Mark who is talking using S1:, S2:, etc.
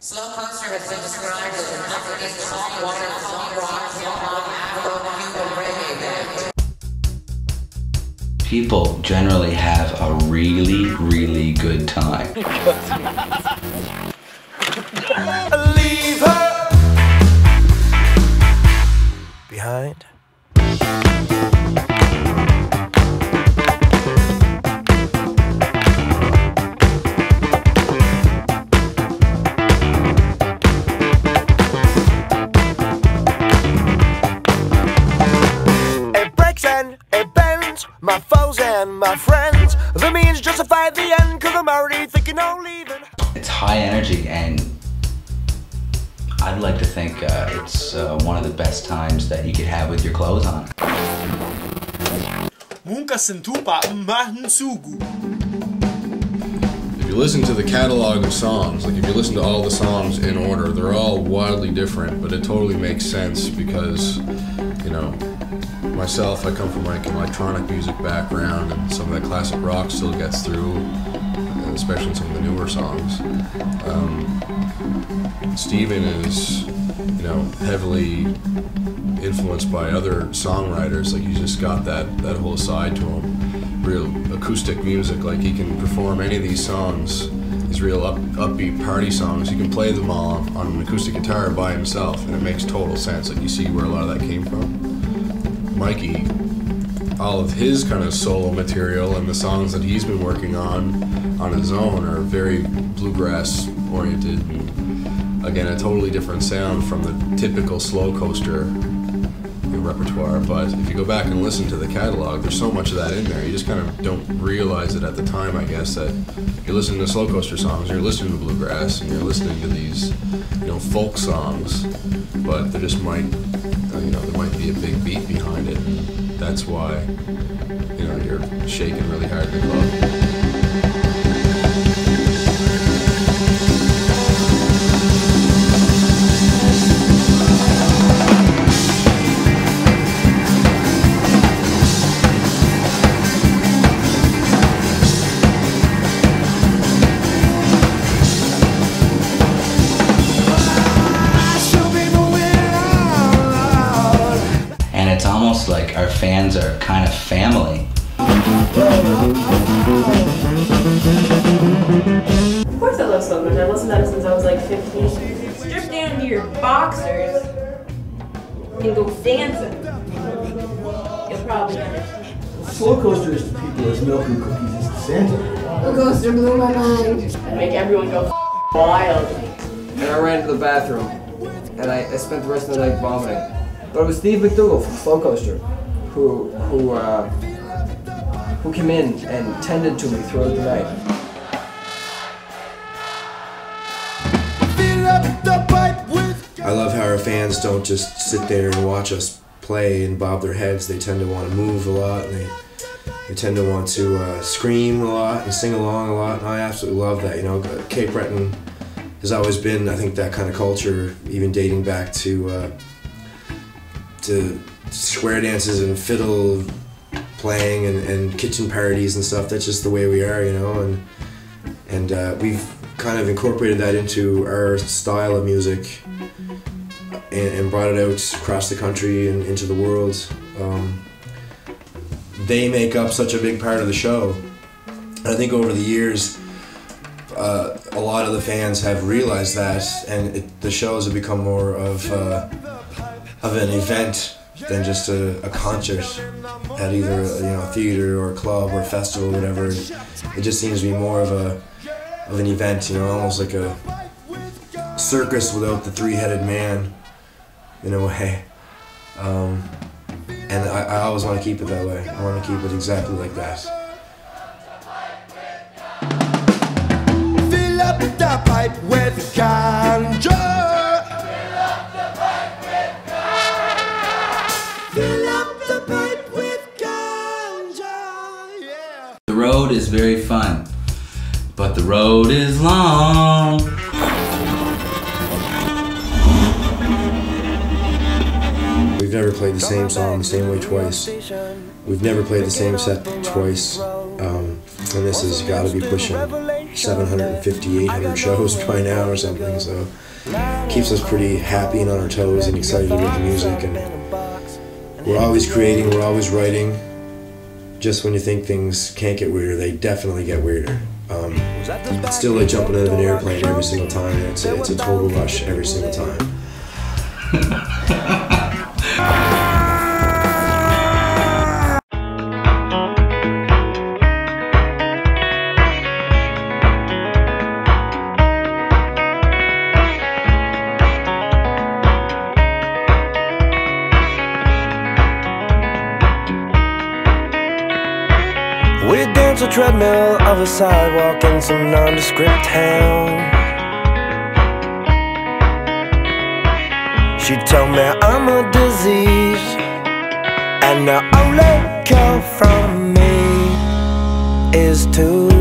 S1: Slowcoaster has been described as an African saltwater, salt rock, hip-hop, Afro-Cuban reggae band.
S2: People generally have a really, really good time.
S3: Leave her behind. It bends, my foes and my friends. The means justify the end, cause I'm already thinking of leaving.
S2: It's high energy, and I'd like to think it's one of the best times that you could have with your clothes on.
S4: If you listen to the catalog of songs, like if you listen to all the songs in order, they're all wildly different, but it totally makes sense because, you know, myself, I come from like an electronic music background, and some of that classic rock still gets through, especially in some of the newer songs. Steven is, you know, heavily influenced by other songwriters. Like he's just got that whole side to him, real acoustic music. Like he can perform any of these songs, these real upbeat party songs. He can play them all on an acoustic guitar by himself, and it makes total sense. Like you see where a lot of that came from. Mikey, all of his kind of solo material and the songs that he's been working on his own are very bluegrass oriented, and again a totally different sound from the typical Slowcoaster repertoire. But if you go back and listen to the catalog, there's so much of that in there, you just kind of don't realize it at the time, I guess, that you're listening to Slowcoaster songs, you're listening to bluegrass, and you're listening to these, you know, folk songs, but there just might, you know, there might be a big beat behind it. That's why, you know, you're shaking really hard in the club.
S2: It's almost like our fans are kind of family.
S5: Of course I love Slowcoaster. I've listened to it since I was like 15. Strip down into your boxers and go dancing. You'll probably understand.
S6: Slowcoaster is to people as milk and cookies is to Santa.
S5: Slowcoaster blew my mind. And make everyone go wild.
S7: And I ran to the bathroom, and I spent the rest of the night vomiting. But it was Steve McDougall from Slowcoaster who came in and tended to me throughout the night.
S8: I love how our fans don't just sit there and watch us play and bob their heads. They tend to want to move a lot, and they tend to want to scream a lot and sing along a lot, and I absolutely love that. You know, Cape Breton has always been, I think, that kind of culture, even dating back to square dances and fiddle playing and kitchen parties and stuff. That's just the way we are, you know, and we've kind of incorporated that into our style of music and brought it out across the country and into the world. They make up such a big part of the show. And I think over the years, a lot of the fans have realized that, and the shows have become more of an event than just a concert at either a theater or a club or a festival or whatever. It just seems to be more of an event, you know, almost like a circus without the three-headed man, in a way. And I always want to keep it that way. I want to keep it exactly like that.
S3: Fill up the pipe with ganja.
S2: The road is very fun, but the road is long.
S8: We've never played the same song the same way twice. We've never played the same set twice. And this has got to be pushing 750, 800 shows by now or something, so keeps us pretty happy and on our toes and excited about the music. And we're always creating, we're always writing. Just when you think things can't get weirder, they definitely get weirder. It's still like jumping out of an airplane every single time. It's a total rush every single time.
S3: We dance a treadmill of a sidewalk in some nondescript town. She told me I'm a disease, and the only cure from me is to